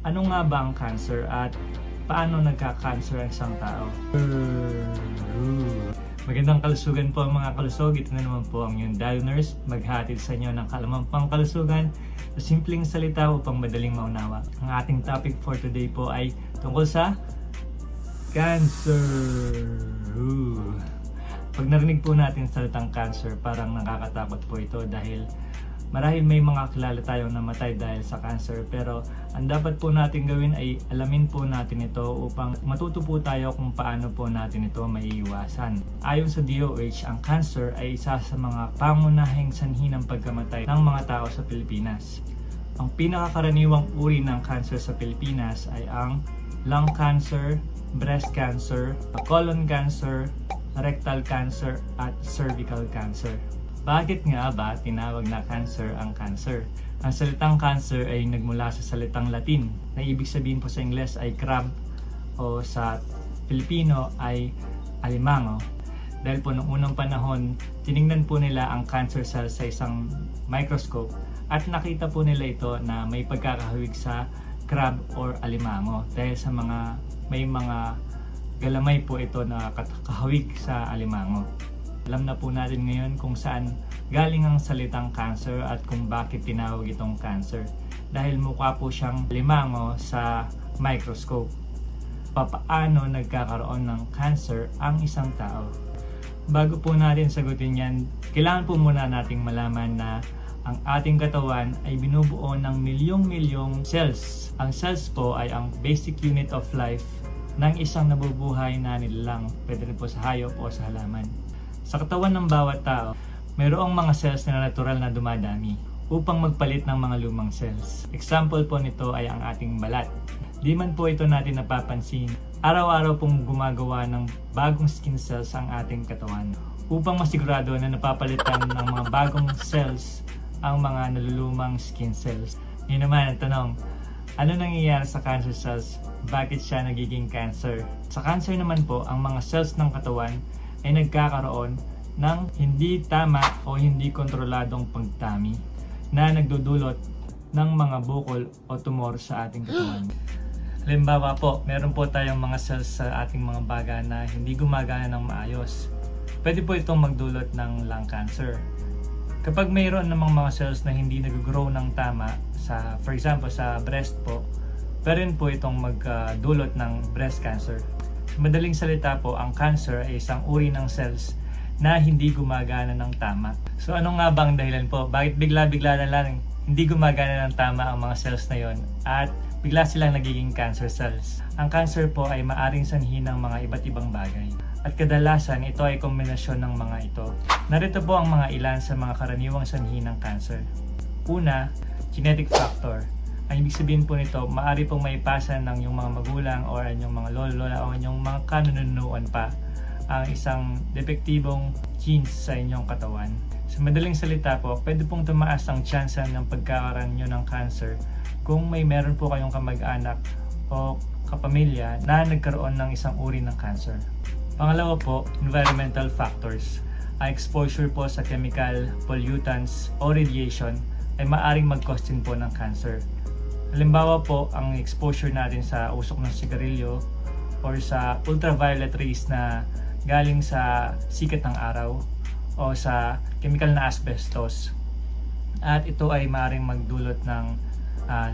Ano nga ba ang cancer at paano nagka-cancer ang isang tao? Magandang kalusugan po mga kalusog. Ito na naman po ang inyong Dial Nurse, maghatid sa inyo ng kalamampang kalusugan sa simpleng salita upang madaling maunawa. Ang ating topic for today po ay tungkol sa cancer. Pag narinig po natin salitang cancer, parang nakakatakot po ito dahil marahil may mga kilala tayong namatay dahil sa cancer, pero ang dapat po natin gawin ay alamin po natin ito upang matuto po tayo kung paano po natin ito maiiwasan. Ayon sa DOH, ang cancer ay isa sa mga pangunahing sanhi ng pagkamatay ng mga tao sa Pilipinas. Ang pinakakaraniwang uri ng cancer sa Pilipinas ay ang lung cancer, breast cancer, colon cancer, rectal cancer at cervical cancer. Bakit nga ba tinawag na cancer ang cancer? Ang salitang cancer ay nagmula sa salitang Latin na ibig sabihin po sa Ingles ay crab o sa Filipino ay alimango. Dahil po noong unang panahon, tiningnan po nila ang cancer cells sa isang microscope at nakita po nila ito na may pagkakahawig sa crab or alimango dahil sa may mga galamay po ito na kahawig sa alimango. Alam na po natin ngayon kung saan galing ang salitang cancer at kung bakit tinawag itong cancer. Dahil mukha po siyang limango sa microscope. Papaano nagkakaroon ng cancer ang isang tao? Bago po natin sagutin yan, kailangan po muna nating malaman na ang ating katawan ay binubuo ng milyong-milyong cells. Ang cells po ay ang basic unit of life ng isang nabubuhay na nilalang, pwede rin po sa hayop o sa halaman. Sa katawan ng bawat tao, mayroong mga cells na natural na dumadami upang magpalit ng mga lumang cells. Example po nito ay ang ating balat. Di man po ito natin napapansin, araw-araw pong gumagawa ng bagong skin cells ang ating katawan upang masigurado na napapalitan ng mga bagong cells ang mga nalulumang skin cells. Ngayon naman ang tanong, ano nangyayari sa cancer cells? Bakit siya nagiging cancer? Sa cancer naman po, ang mga cells ng katawan ay nagkakaroon ng hindi tama o hindi kontroladong pagdami na nagdudulot ng mga bukol o tumor sa ating katawan. Halimbawa po, meron po tayong mga cells sa ating mga baga na hindi gumagana ng maayos. Pwede po itong magdulot ng lung cancer. Kapag mayroon namang mga cells na hindi nag-grow ng tama, for example sa breast po, pwede po itong magdulot ng breast cancer. Madaling salita po, ang cancer ay isang uri ng cells na hindi gumagana ng tama. So ano nga ba ang dahilan po? Bakit bigla-bigla na lang hindi gumagana ng tama ang mga cells na yon at bigla silang nagiging cancer cells? Ang cancer po ay maaring sanhi ng mga iba't ibang bagay. At kadalasan ito ay kombinasyon ng mga ito. Narito po ang mga ilan sa mga karaniwang sanhi ng cancer. Una, genetic factor. Ang ibig sabihin po nito, maaari pong maipasa ng yung mga magulang o inyong mga lolo-lola o inyong mga kanunuan pa ang isang depektibong genes sa inyong katawan. Sa madaling salita po, pwede pong tumaas ang tsansa ng pagkakaroon nyo ng cancer kung meron po kayong kamag-anak o kapamilya na nagkaroon ng isang uri ng cancer. Pangalawa po, environmental factors. Ang exposure po sa chemical, pollutants o radiation ay maaring mag-cause din po ng cancer. Halimbawa po, ang exposure natin sa usok ng sigarilyo or sa ultraviolet rays na galing sa sikat ng araw o sa chemical na asbestos. At ito ay maaaring magdulot ng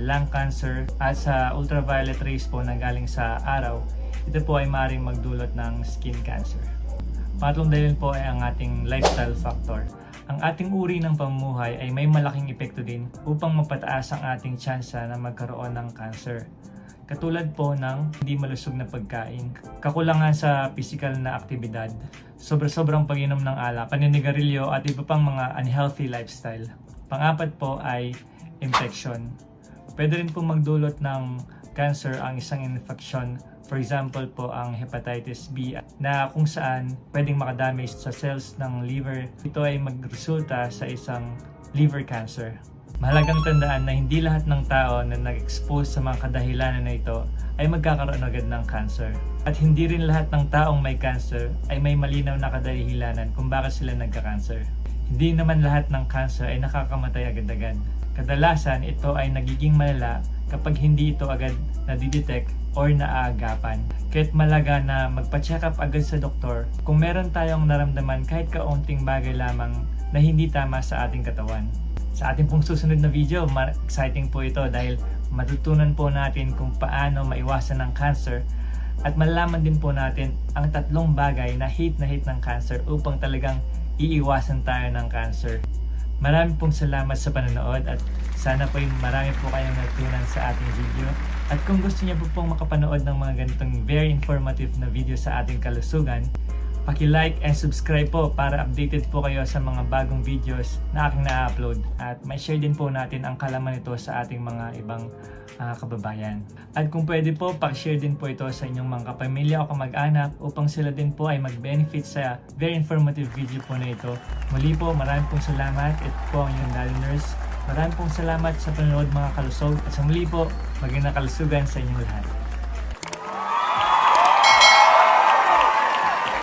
lung cancer. At sa ultraviolet rays po na galing sa araw, ito po ay maaaring magdulot ng skin cancer. Pangatlong dahil po ay ang ating lifestyle factor. Ang ating uri ng pamumuhay ay may malaking epekto din upang mapataas ang ating tsansa na magkaroon ng cancer. Katulad po ng hindi malusog na pagkain, kakulangan sa physical na aktibidad, sobrang pag-inom ng alak, paninigarilyo at iba pang mga unhealthy lifestyle. Pang-apat po ay infection. Pwede rin po magdulot ng cancer ang isang infection. For example po ang hepatitis B na kung saan pwedeng makadamage sa cells ng liver. Ito ay magresulta sa isang liver cancer. Mahalagang tandaan na hindi lahat ng tao na nag-expose sa mga kadahilanan na ito ay magkakaroon agad ng cancer. At hindi rin lahat ng taong may cancer ay may malinaw na kadahilanan kung bakit sila nagka-cancer. Hindi naman lahat ng cancer ay nakakamatay agad-agad. Kadalasan ito ay nagiging malala kapag hindi ito agad nadidetect or naaagapan. Kaya't malaga na magpa-check up agad sa doktor kung meron tayong naramdaman kahit kaunting bagay lamang na hindi tama sa ating katawan. Sa ating pong susunod na video, exciting po ito dahil matutunan po natin kung paano maiwasan ng cancer at malalaman din po natin ang 3 bagay na hate ng cancer upang talagang iiwasan tayo ng cancer. Maraming pong salamat sa panonood at sana po marami po kayong natutunan sa ating video. At kung gusto niyo po pong makapanood ng mga ganitong very informative na video sa ating kalusugan, paki-like and subscribe po para updated po kayo sa mga bagong videos na aking na-upload. At may share din po natin ang kalaman nito sa ating mga ibang kababayan. At kung pwede po, paki-share din po ito sa inyong mga kapamilya o kamag-anak upang sila din po ay mag-benefit sa very informative video po na ito. Muli po, maraming pong salamat. Ito po ang inyong Daddy Nurse. Maraming pong salamat sa panonood mga kalusog. At sa muli po, magandang kalusugan sa inyong lahat.